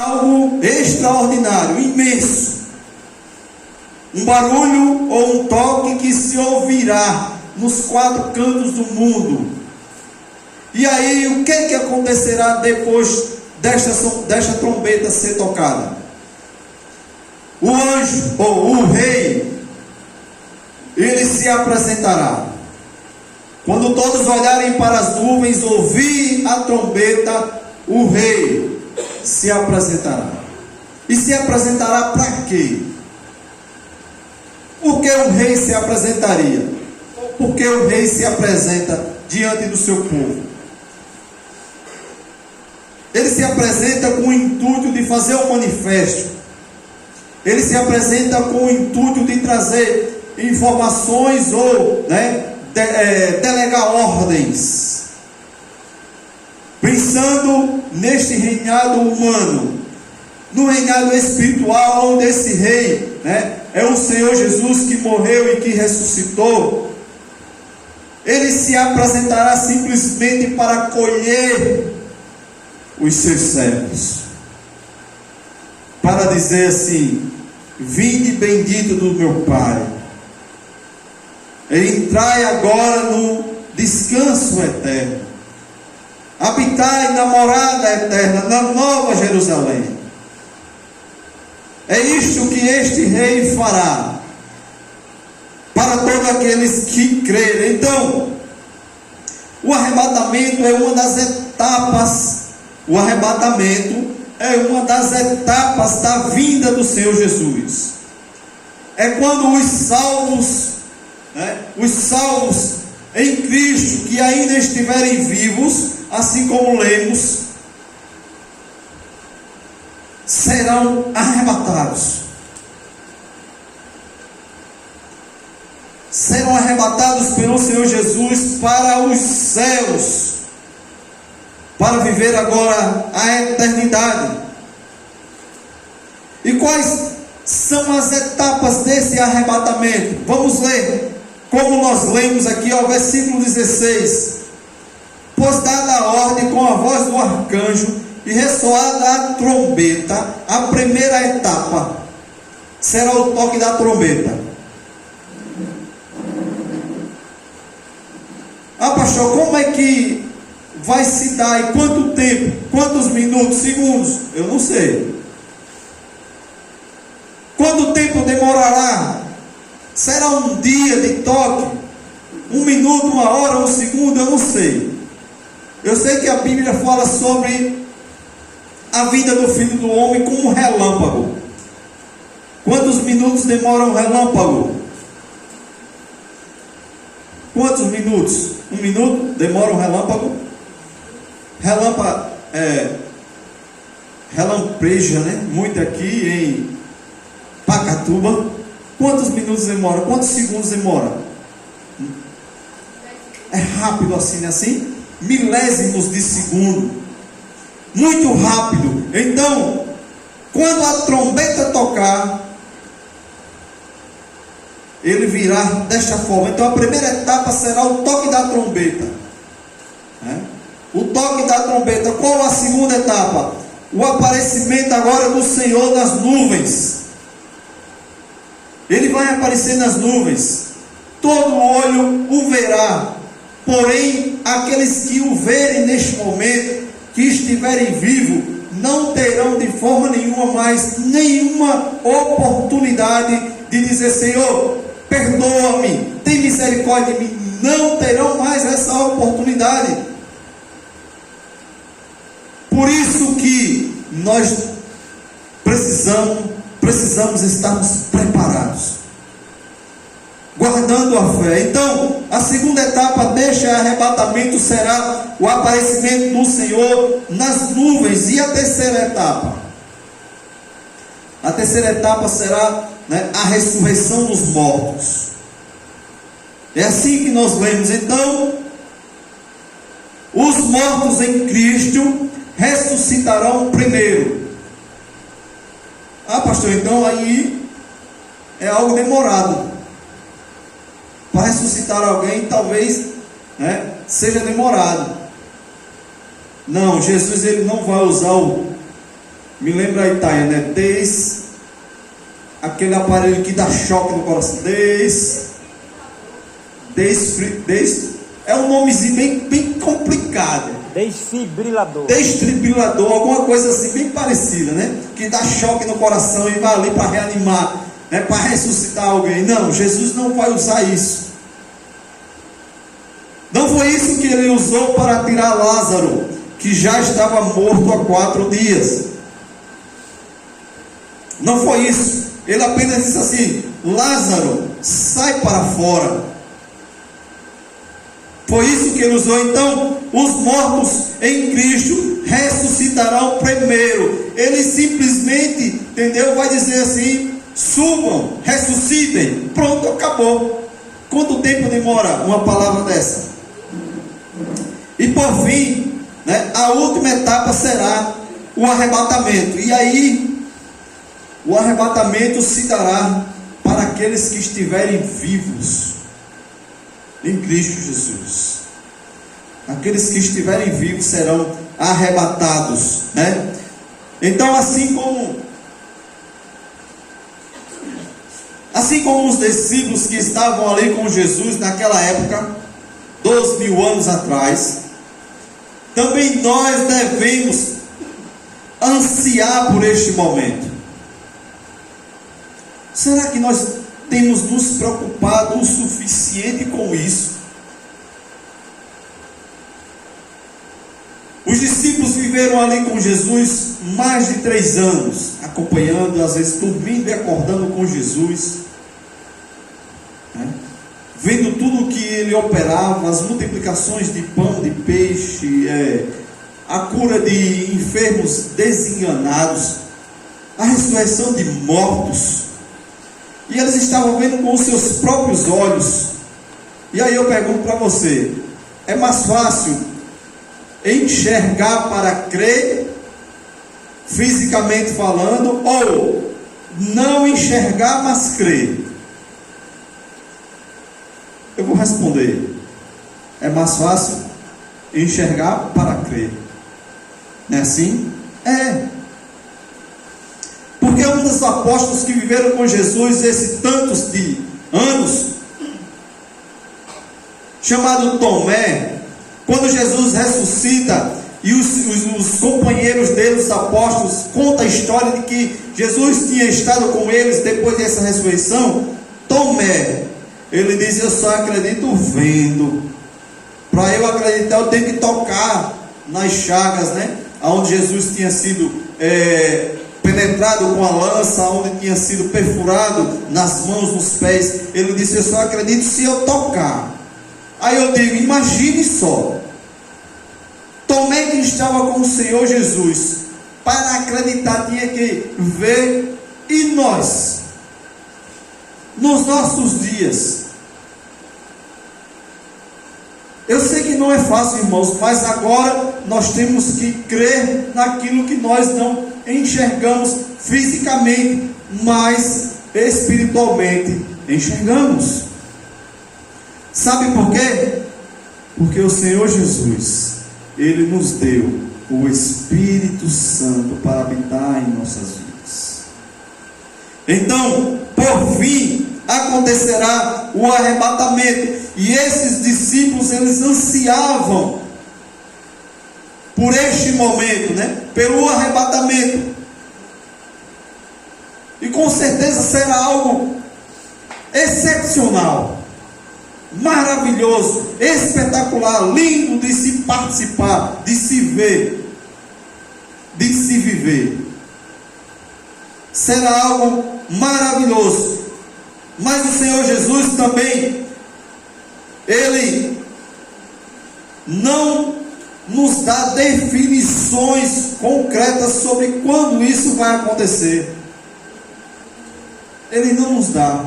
algo extraordinário, imenso. Um barulho ou um toque que se ouvirá nos quatro cantos do mundo. E aí, o que acontecerá depois desta trombeta ser tocada? O anjo ou o rei, ele se apresentará. Quando todos olharem para as nuvens, ouvir a trombeta, o rei se apresentará. E se apresentará para quê? Por que o rei se apresentaria? Porque o rei se apresenta diante do seu povo. Ele se apresenta com o intuito de fazer um manifesto. Ele se apresenta com o intuito de trazer informações ou delegar ordens. Pensando neste reinado humano, no reinado espiritual, onde esse rei é o Senhor Jesus que morreu e que ressuscitou. Ele se apresentará simplesmente para colher os seus servos, para dizer assim: vinde bendito do meu Pai, entrai agora no descanso eterno, habitai na morada eterna, na nova Jerusalém. É isto que este rei fará para todos aqueles que crerem. Então, o arrebatamento é uma das etapas. O arrebatamento é uma das etapas da vinda do Senhor Jesus. É quando os salvos em Cristo, que ainda estiverem vivos, assim como lemos, serão arrebatados. Serão arrebatados pelo Senhor Jesus para os céus, para viver agora a eternidade. E quais são as etapas desse arrebatamento? Vamos ler, como nós lemos aqui, ao versículo 16. Pois dada a ordem com a voz do arcanjo e ressoada a trombeta, a primeira etapa será o toque da trombeta. Ah, pastor, como é que vai se dar? E quanto tempo? Quantos minutos? Segundos? Eu não sei. Quanto tempo demorará? Será um dia de toque? Um minuto, uma hora, um segundo? Eu não sei. Eu sei que a Bíblia fala sobre a vida do Filho do Homem como um relâmpago. Quantos minutos demora um relâmpago? Quantos minutos? Um minuto demora um relâmpago? Relampeja, muito aqui em Pacatuba. Quantos minutos demora? Quantos segundos demora? É rápido assim? Milésimos de segundo. Muito rápido. Então, quando a trombeta tocar, ele virá desta forma. Então a primeira etapa será o toque da trombeta. O toque da trombeta. Qual a segunda etapa? O aparecimento agora do Senhor nas nuvens. Ele vai aparecer nas nuvens. Todo olho o verá. Porém, aqueles que o verem neste momento, que estiverem vivos, não terão de forma nenhuma mais nenhuma oportunidade de dizer: Senhor, perdoa-me, tem misericórdia de mim. Não terão mais essa oportunidade. Por isso que nós precisamos estarmos preparados, guardando a fé. Então, a segunda etapa deste arrebatamento será o aparecimento do Senhor nas nuvens. E a terceira etapa? A terceira etapa será a ressurreição dos mortos. É assim que nós lemos. Então, os mortos em Cristo ressuscitarão primeiro. Ah, pastor, então aí é algo demorado. Para ressuscitar alguém, talvez seja demorado. Não, Jesus ele não vai usar o Me lembra a Itália, né? Aquele aparelho que dá choque no coração. É um nomezinho bem complicado. Desfibrilador, alguma coisa assim bem parecida, né? Que dá choque no coração e vai ali para reanimar, né? Para ressuscitar alguém. Não, Jesus não vai usar isso. Não foi isso que ele usou para tirar Lázaro, que já estava morto há 4 dias. Não foi isso. Ele apenas disse assim: Lázaro, sai para fora. Foi isso que ele usou. Então, os mortos em Cristo ressuscitarão primeiro. Ele simplesmente, entendeu? Vai dizer assim: subam, ressuscitem. Pronto, acabou. Quanto tempo demora uma palavra dessa? E por fim, né, a última etapa será o arrebatamento. E aí, o arrebatamento se dará para aqueles que estiverem vivos em Cristo Jesus. Aqueles que estiverem vivos serão arrebatados, né? Então, assim como os discípulos que estavam ali com Jesus naquela época, 2.000 anos atrás, também nós devemos ansiar por este momento. Será que nós temos nos preocupado o suficiente com isso? Os discípulos viveram ali com Jesus mais de 3 anos, acompanhando, às vezes dormindo e acordando com Jesus, né? Vendo tudo o que ele operava, as multiplicações de pão, de peixe, a cura de enfermos desenganados, a ressurreição de mortos. E eles estavam vendo com os seus próprios olhos. E aí eu pergunto para você: é mais fácil enxergar para crer, fisicamente falando, ou não enxergar, mas crer? Eu vou responder: é mais fácil enxergar para crer. Não é assim? É. Porque um dos apóstolos que viveram com Jesus esses tantos de anos, chamado Tomé, quando Jesus ressuscita e os companheiros dele, os apóstolos, contam a história de que Jesus tinha estado com eles depois dessa ressurreição. Tomé, ele diz: eu só acredito vendo. Para eu acreditar, eu tenho que tocar nas chagas, né? Onde Jesus tinha sido penetrado com a lança, onde tinha sido perfurado nas mãos, nos pés. Ele disse: eu só acredito se eu tocar. Aí eu digo: imagine só, Tomé, que estava com o Senhor Jesus, para acreditar tinha que ver. E nós, nos nossos dias, eu sei que não é fácil, irmãos, mas agora nós temos que crer naquilo que nós não enxergamos fisicamente, mas espiritualmente enxergamos. Sabe por quê? Porque o Senhor Jesus, Ele nos deu o Espírito Santo para habitar em nossas vidas. Então, por fim, acontecerá o arrebatamento. E esses discípulos, eles ansiavam por este momento, né? Pelo arrebatamento. E com certeza será algo excepcional, maravilhoso, espetacular, lindo de se participar, de se ver, de se viver. Será algo maravilhoso. Mas o Senhor Jesus também, Ele não nos dá definições concretas sobre quando isso vai acontecer. Ele não nos dá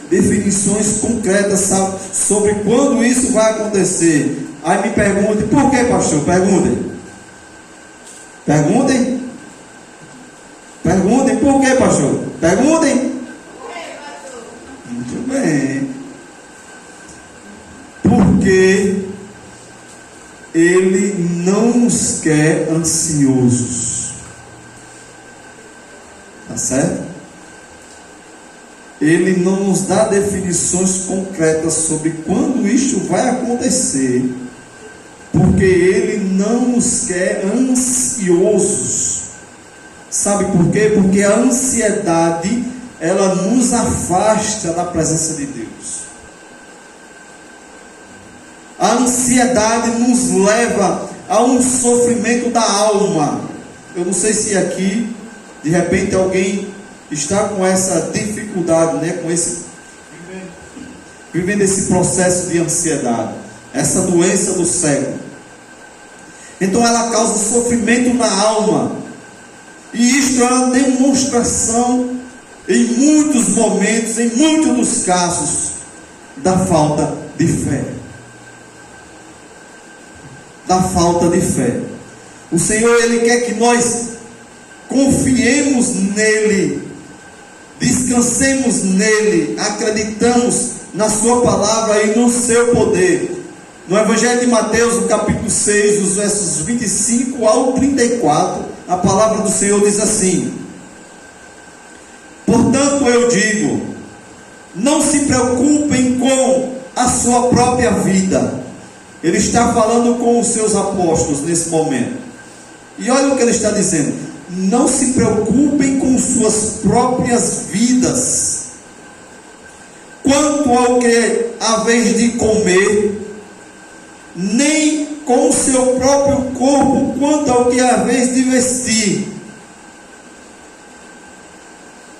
definições concretas, sabe, sobre quando isso vai acontecer. Aí me pergunte: por que, pastor? Perguntem. Perguntem por que, pastor? Perguntem. Muito bem. Porque Ele não nos quer ansiosos. Tá certo? Ele não nos dá definições concretas sobre quando isto vai acontecer, porque Ele não nos quer ansiosos. Sabe por quê? Porque a ansiedade, ela nos afasta da presença de Deus. A ansiedade nos leva a um sofrimento da alma. Eu não sei se aqui, de repente, alguém está com essa dificuldade, né? Vivendo esse processo de ansiedade, essa doença do século. Então ela causa sofrimento na alma. E isto é uma demonstração, em muitos momentos, em muitos dos casos, da falta de fé. Da falta de fé. O Senhor, Ele quer que nós confiemos nele, descansemos nele, acreditamos na sua palavra e no seu poder. No Evangelho de Mateus, no capítulo 6, os versos 25 ao 34, a palavra do Senhor diz assim: portanto eu digo, não se preocupem com a sua própria vida. Ele está falando com os seus apóstolos nesse momento. E olha o que ele está dizendo: não se preocupem com suas próprias vidas, quanto ao que haveis de comer, nem com o seu próprio corpo, quanto ao que haveis de vestir.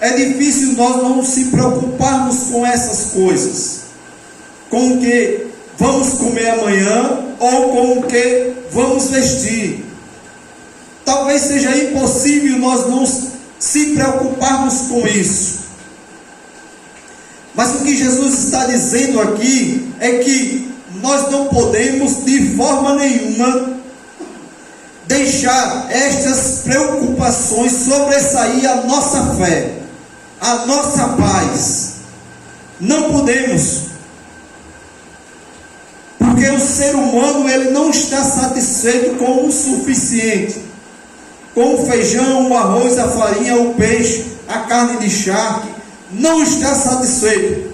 É difícil nós não se preocuparmos com essas coisas, com o que vamos comer amanhã, ou com o que vamos vestir. Talvez seja impossível nós não se preocuparmos com isso. Mas o que Jesus está dizendo aqui é que nós não podemos de forma nenhuma deixar estas preocupações sobressair a nossa fé, a nossa paz. Não podemos. Porque o ser humano, ele não está satisfeito com o suficiente. Com o feijão, o arroz, a farinha, o peixe, a carne de charque. Não está satisfeito.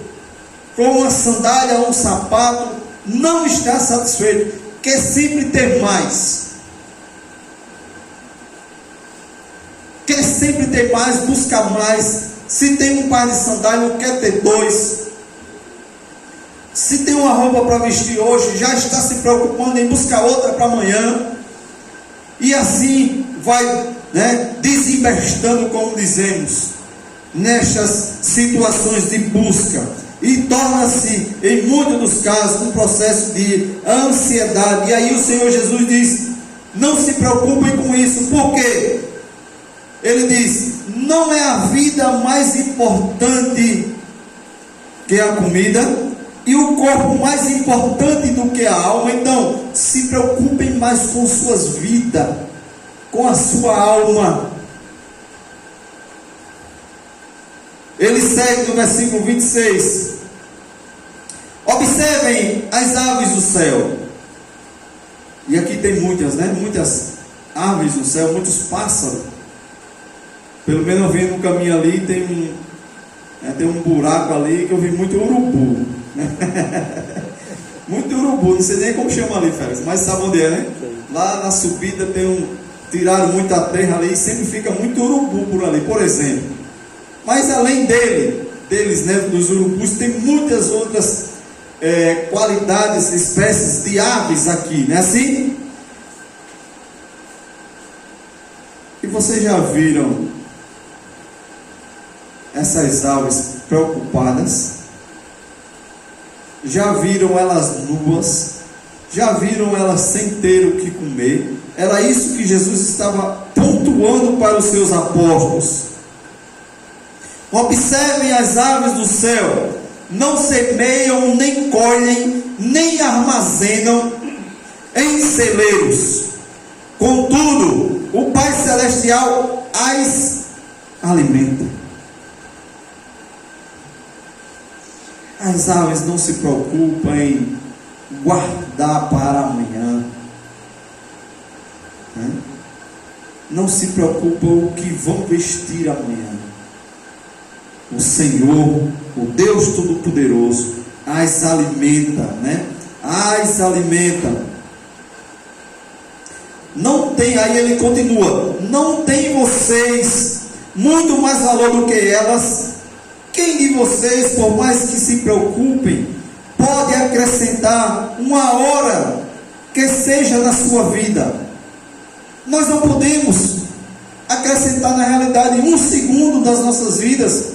Com uma sandália, um sapato. Não está satisfeito. Quer sempre ter mais. Quer sempre ter mais, busca mais. Se tem um par de sandália, quer ter dois. Se tem uma roupa para vestir hoje, já está se preocupando em buscar outra para amanhã. E assim vai, desinvestando, como dizemos, nestas situações de busca. E torna-se, em muitos dos casos, um processo de ansiedade. E aí o Senhor Jesus diz: não se preocupem com isso. Por quê? Ele diz: não é a vida mais importante que a comida, e o corpo mais importante do que a alma. Então, se preocupem mais com suas vidas, com a sua alma. Ele segue no versículo 26. Observem as aves do céu. E aqui tem muitas, muitas aves no céu, muitos pássaros. Pelo menos eu vi no caminho ali, tem um buraco ali que eu vi muito urubu. Muito urubu, não sei nem como chama ali, Félix, mas sabe onde é, né? Lá na subida tiraram muita terra ali e sempre fica muito urubu por ali, por exemplo. Mas além deles, dos urubus, tem muitas outras qualidades, espécies de aves aqui, não é assim? E vocês já viram essas aves preocupadas? Já viram elas nuas? Já viram elas sem ter o que comer? Era isso que Jesus estava pontuando para os seus apóstolos. Observem as aves do céu, não semeiam, nem colhem, nem armazenam em celeiros. Contudo, o Pai Celestial as alimenta. As aves não se preocupam em guardar para amanhã. não se preocupam o que vão vestir amanhã. O Senhor, o Deus Todo-Poderoso, as alimenta, né? As alimenta. Não tem, aí ele continua, não tem vocês muito mais valor do que elas? Quem de vocês, por mais que se preocupem, pode acrescentar uma hora que seja na sua vida? Nós não podemos acrescentar na realidade um segundo das nossas vidas,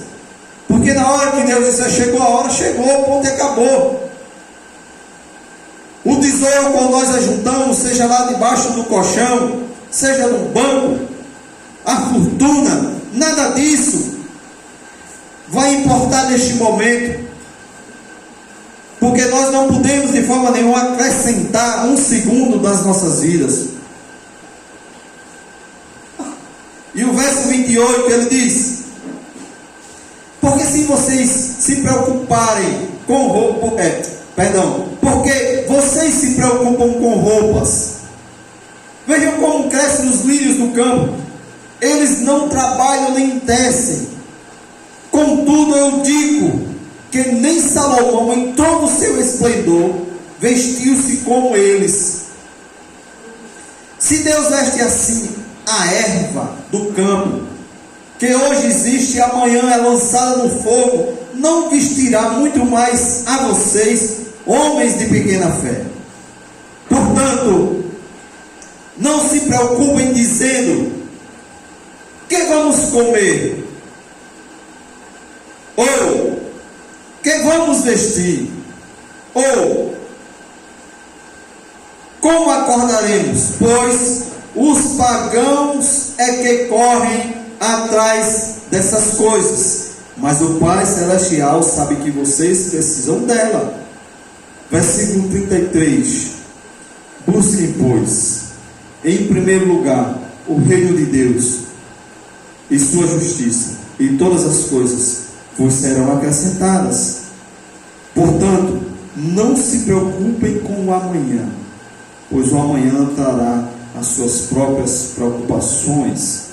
porque na hora que Deus disse, chegou a hora, chegou, ponto e acabou. O tesouro, quando nós ajuntamos, seja lá debaixo do colchão, seja no banco, a fortuna, nada disso vai importar neste momento, porque nós não podemos de forma nenhuma acrescentar um segundo das nossas vidas. E o verso 28 ele diz: porque se vocês se preocuparem com porque vocês se preocupam com roupas, vejam como crescem os lírios do campo, eles não trabalham nem tecem. Contudo eu digo que nem Salomão em todo o seu esplendor vestiu-se como eles. Se Deus veste assim a erva do campo, que hoje existe e amanhã é lançada no fogo, não vestirá muito mais a vocês, homens de pequena fé. Portanto, não se preocupem dizendo: que vamos comer? Ou que vamos vestir? Ou como acordaremos? Pois os pagãos é que correm atrás dessas coisas, mas o Pai Celestial sabe que vocês precisam dela. Versículo 33: busquem, pois, em primeiro lugar o reino de Deus e sua justiça, e todas as coisas vos serão acrescentadas. Portanto, não se preocupem com o amanhã, pois o amanhã trará as suas próprias preocupações.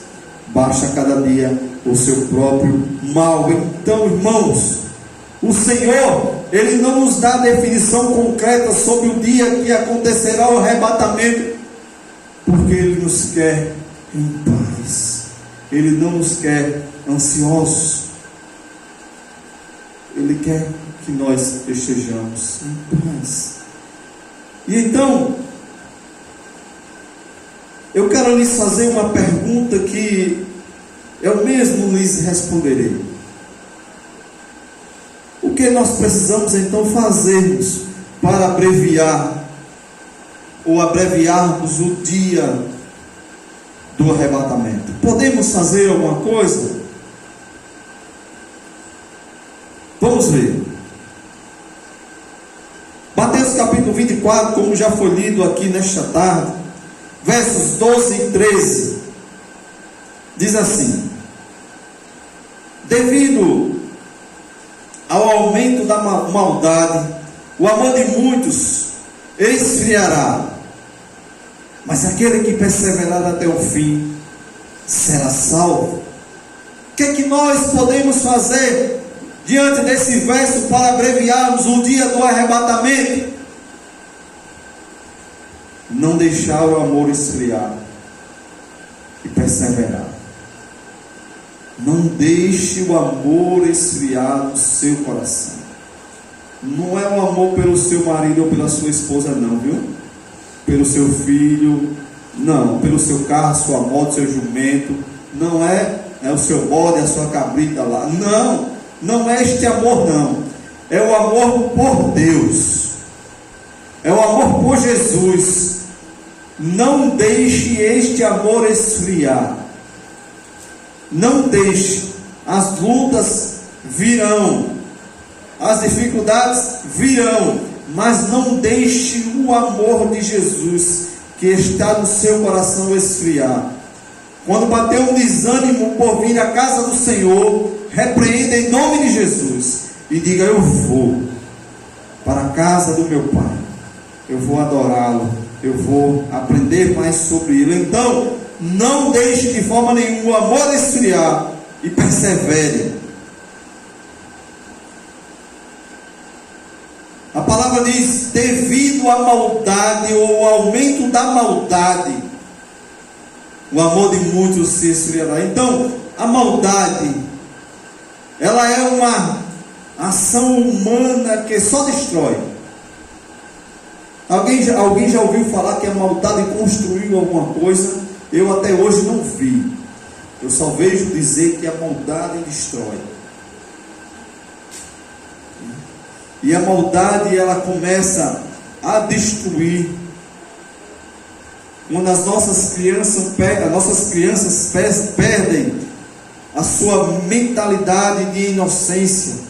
Basta cada dia o seu próprio mal. Então, irmãos, o Senhor, Ele não nos dá definição concreta sobre o dia que acontecerá o arrebatamento, porque Ele nos quer em paz. Ele não nos quer ansiosos. Ele quer que nós estejamos em paz. E então, eu quero lhes fazer uma pergunta que eu mesmo lhes responderei. O que nós precisamos então fazermos para abreviar ou abreviarmos o dia do arrebatamento? Podemos fazer alguma coisa? Vamos ver. Mateus capítulo 24, como já foi lido aqui nesta tarde, versos 12 e 13, diz assim: devido ao aumento da maldade, o amor de muitos esfriará, mas aquele que perseverar até o fim será salvo. O que é que nós podemos fazer diante desse verso para abreviarmos o dia do arrebatamento? Não deixar o amor esfriar e perseverar. Não deixe o amor esfriar no seu coração. Não é um amor pelo seu marido ou pela sua esposa, não, viu? Pelo seu filho, não. Pelo seu carro, sua moto, seu jumento. Não é o seu bode, a sua cabrita lá. Não, não é este amor, não. É o amor por Deus. É o amor por Jesus. Não deixe este amor esfriar. Não deixe. As lutas virão, as dificuldades virão, mas não deixe o amor de Jesus que está no seu coração esfriar. Quando bater um desânimo por vir à casa do Senhor, repreenda em nome de Jesus e diga: eu vou para a casa do meu Pai, eu vou adorá-lo, eu vou aprender mais sobre Ele. Então, não deixe de forma nenhuma o amor esfriar e persevere. A palavra diz: devido à maldade ou ao aumento da maldade, o amor de muitos se esfriará. Então, a maldade, ela é uma ação humana que só destrói. Alguém já ouviu falar que a maldade construiu alguma coisa? Eu até hoje não vi. Eu só vejo dizer que a maldade destrói. E a maldade, ela começa a destruir quando as nossas crianças perdem a sua mentalidade de inocência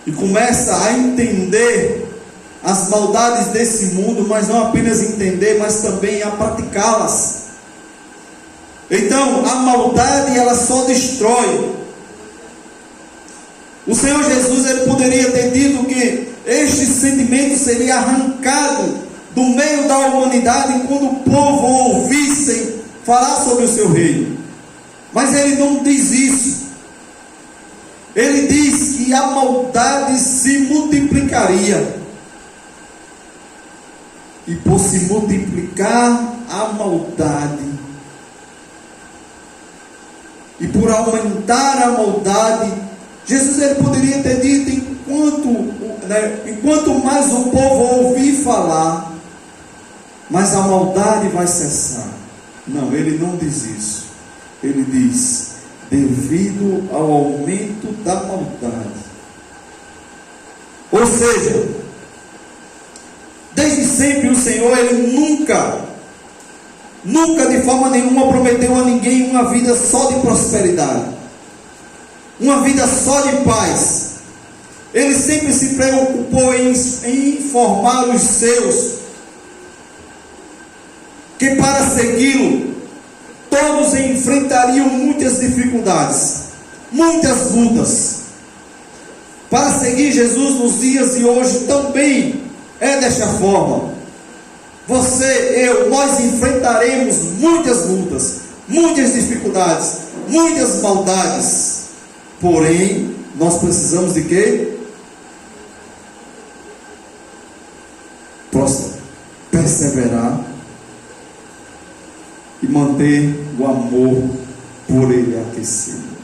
e começa a entender as maldades desse mundo, mas não apenas entender, mas também a praticá-las. Então, a maldade, ela só destrói. O Senhor Jesus, ele poderia ter dito que este sentimento seria arrancado do meio da humanidade quando o povo ouvissem falar sobre o seu reino. Mas ele não diz isso. Ele diz que a maldade se multiplicaria. E por se multiplicar a maldade, e por aumentar a maldade, Jesus, ele poderia ter dito: enquanto mais o povo ouvir falar, mas a maldade vai cessar. Não, ele não diz isso. Ele diz: devido ao aumento da maldade. Ou seja, desde sempre o Senhor, ele nunca de forma nenhuma prometeu a ninguém uma vida só de prosperidade, uma vida só de paz. Ele sempre se preocupou em informar os seus que para segui-lo todos enfrentariam muitas dificuldades, muitas lutas. Para seguir Jesus nos dias de hoje também é desta forma. Você, eu, nós enfrentaremos muitas lutas, muitas dificuldades, muitas maldades. Porém, nós precisamos de quê? Perseverar e manter o amor por ele aquecido.